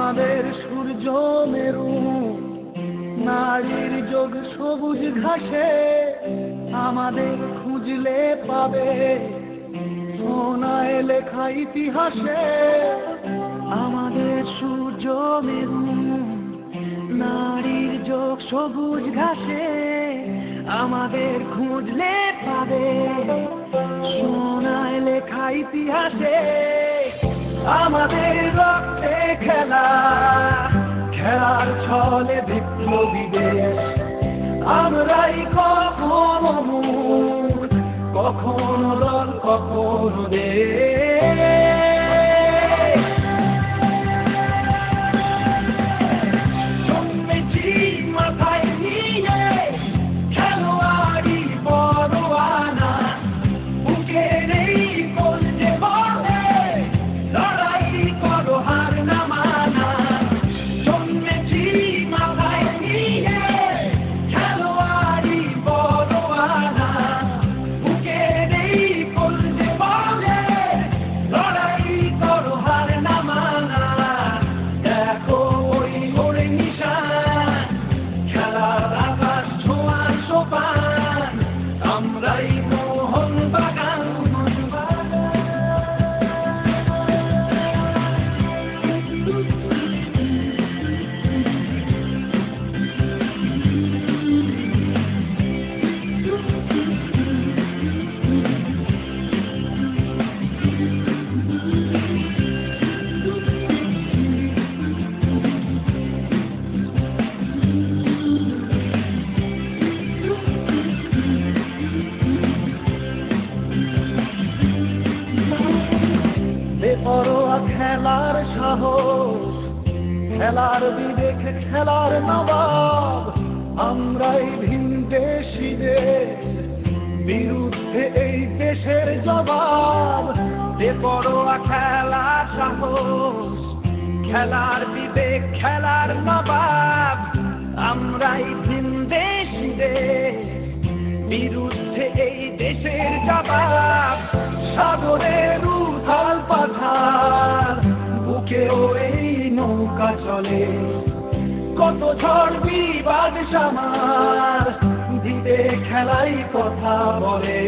আমাদের সূর্য মেরু, নারীর যোগ সবুজ ঘাসে, আমাদের খুঁজলে পাবে সোনায় লেখা ইতিহাসে। আমাদের সূর্য মেরু, নারীর যোগ সবুজ ঘাসে, আমাদের খুঁজলে পাবে সোনায় লেখা ইতিহাসে। আমাদের রক্তে খেলা, খেলার ছলে বিপ্লবীদের আমরাই কখনো মুখ, কখনো দল কখনো দেশ। জন্মেছি মাথায় নিয়ে খেলোয়াড়ি পরোয়ানা, বুকে নেই বলতে বলে লড়াই করো হার না মানা। জন্মেছি মাথায় নিয়ে খেলোয়াড়ি পরোয়ানা, বুকে নেই বলতে বলে লড়াই করো হার না মানা। দেখো ওই ওরে নিশান, খেলার আকাশ ছোঁয়ার সোপান, আমরাই মোহন বাগান। বেপরোয়া খেলার সাহস, খেলার বিবেক, খেলার নবাব, আমরাই ভিনদেশীদের বিরুদ্ধে এই দেশের জবাব। বেপরোয়া খেলার সাহস, খেলার বিবেক, খেলার নবাব, আমরাই ভিনদেশীদের বিরুদ্ধে এই দেশের জবাব। সাগরের উথাল পাথার বুকেও এই নৌকা চলে, কত ঝড় বিবাদ সামার দিতে খেলাই কথা বলে।